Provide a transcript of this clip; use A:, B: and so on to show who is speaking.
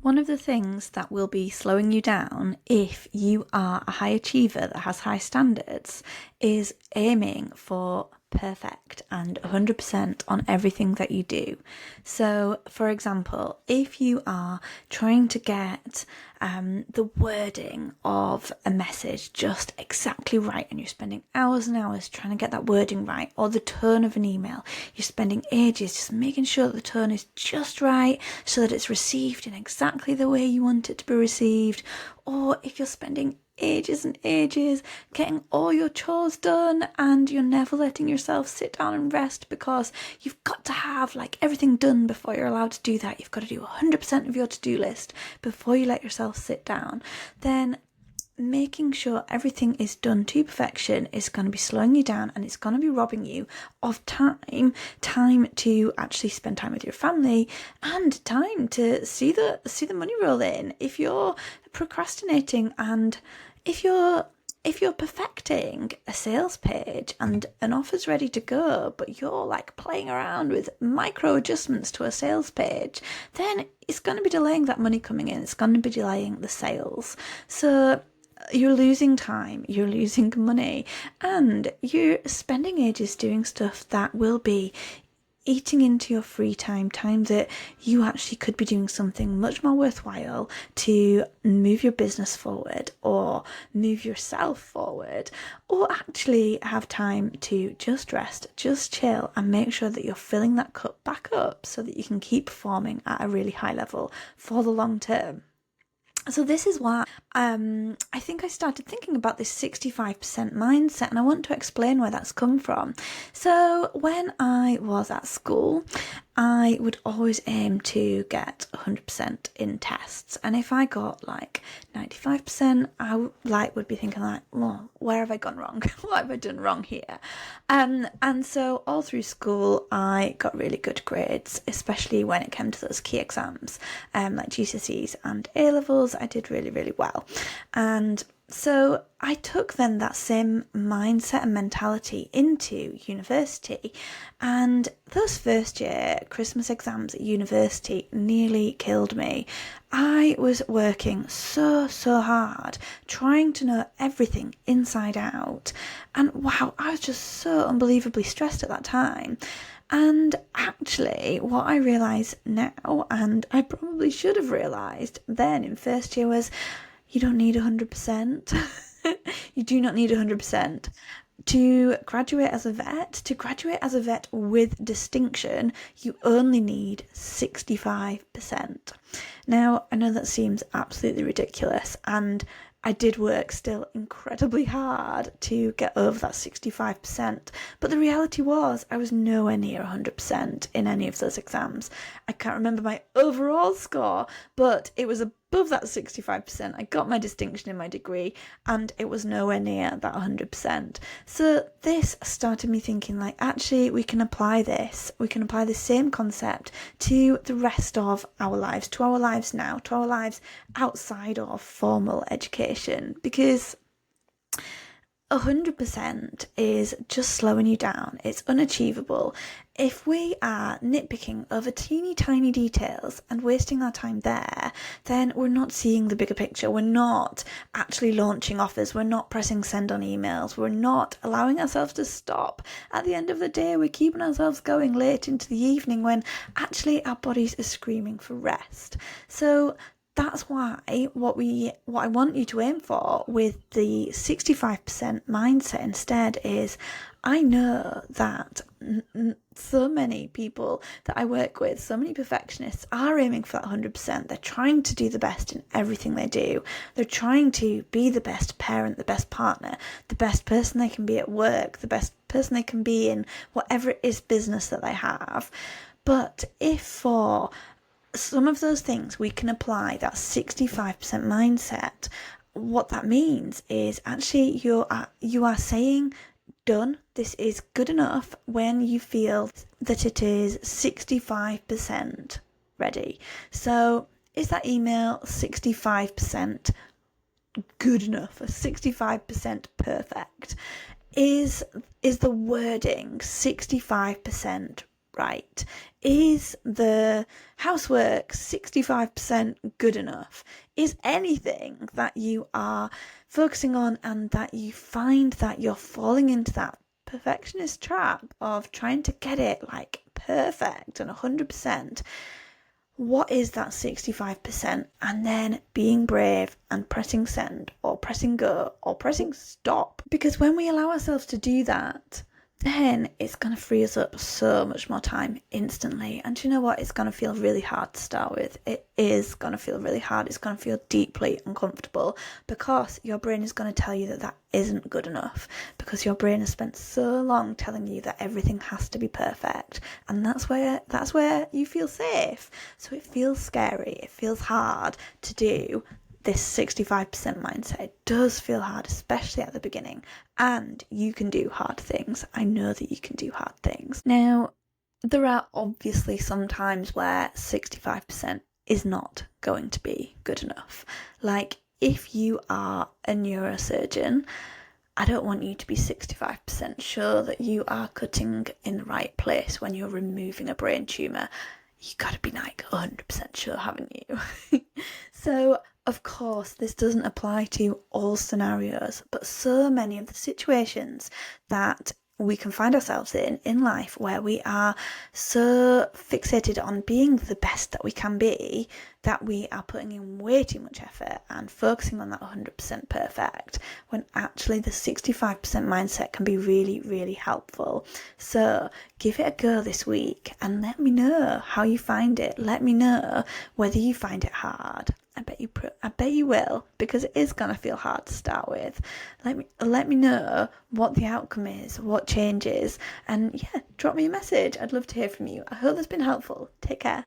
A: One of the things that will be slowing you down if you are a high achiever that has high standards is aiming for perfect and 100% on everything that you do. So, for example, if you are trying to get the wording of a message just exactly right and you're spending hours and hours trying to get that wording right, or the tone of an email, you're spending ages just making sure that the tone is just right so that it's received in exactly the way you want it to be received, or if you're spending ages and ages getting all your chores done and you're never letting yourself sit down and rest because you've got to have like everything done before you're allowed to do that. You've got to do 100% of your to-do list before you let yourself sit down. Then making sure everything is done to perfection is going to be slowing you down, and it's going to be robbing you of time to actually spend time with your family and time to see the money roll in. If you're procrastinating and if you're perfecting a sales page and an offer's ready to go, but you're like playing around with micro adjustments to a sales page, then it's going to be delaying that money coming in. It's going to be delaying the sales. So you're losing time, you're losing money, and you're spending ages doing stuff that will be eating into your free time that you actually could be doing something much more worthwhile to move your business forward or move yourself forward, or actually have time to just rest, just chill, and make sure that you're filling that cup back up so that you can keep performing at a really high level for the long term. So this is why I think I started thinking about this 65% mindset, and I want to explain where that's come from. So when I was at school, I would always aim to get 100% in tests, and if I got like 95%, I would be thinking like, well, where have I gone wrong? What have I done wrong here? And so all through school, I got really good grades, especially when it came to those key exams, like GCSEs and A-levels. I did really, really well. And so I took then that same mindset and mentality into university, and those first year Christmas exams at university nearly killed me. I was working so hard, trying to know everything inside out, and wow, I was just so unbelievably stressed at that time. And actually, what I realise now, and I probably should have realised then in first year, was you don't need 100%. You do not need 100%. To graduate as a vet with distinction, you only need 65%. Now, I know that seems absolutely ridiculous, and I did work still incredibly hard to get over that 65%, but the reality was I was nowhere near 100% in any of those exams. I can't remember my overall score, but it was above that 65%. I got my distinction in my degree, and it was nowhere near that 100%. So this started me thinking, like, actually we can apply this same concept to the rest of our lives, to our lives now, to our lives outside of formal education, because 100% is just slowing you down. It's unachievable. If we are nitpicking over teeny tiny details and wasting our time there, then we're not seeing the bigger picture. We're not actually launching offers. We're not pressing send on emails. We're not allowing ourselves to stop. At the end of the day, we're keeping ourselves going late into the evening when actually our bodies are screaming for rest. So that's why what I want you to aim for with the 65% mindset instead is, I know that so many people that I work with, so many perfectionists are aiming for that 100%. They're trying to do the best in everything they do. They're trying to be the best parent, the best partner, the best person they can be at work, the best person they can be in whatever it is business that they have. But if for some of those things we can apply that 65% mindset, what that means is actually you are saying, done, this is good enough, when you feel that it is 65% ready. So is that email 65% good enough, 65% perfect? Is the wording 65% right? Is the housework 65% good enough? Is anything that you are focusing on and that you find that you're falling into that perfectionist trap of trying to get it like perfect and 100%? What is that 65%? And then being brave and pressing send or pressing go or pressing stop. Because when we allow ourselves to do that, then it's going to free us up so much more time instantly. And you know what? It's going to feel really hard to start with. It is going to feel really hard. It's going to feel deeply uncomfortable because your brain is going to tell you that that isn't good enough, because your brain has spent so long telling you that everything has to be perfect, and that's where you feel safe. So it feels scary. It feels hard to do this 65% mindset. It does feel hard, especially at the beginning, and you can do hard things. I know that you can do hard things. Now, there are obviously some times where 65% is not going to be good enough. Like, if you are a neurosurgeon, I don't want you to be 65% sure that you are cutting in the right place when you're removing a brain tumour. You gotta be like 100% sure, haven't you? So, of course, this doesn't apply to all scenarios, but so many of the situations that we can find ourselves in life where we are so fixated on being the best that we can be that we are putting in way too much effort and focusing on that 100% perfect, when actually the 65% mindset can be really, really helpful. So give it a go this week and let me know how you find it. Let me know whether you find it hard. I bet you will, because it is gonna feel hard to start with. Let me know what the outcome is, what changes, and yeah, drop me a message. I'd love to hear from you. I hope that's been helpful. Take care.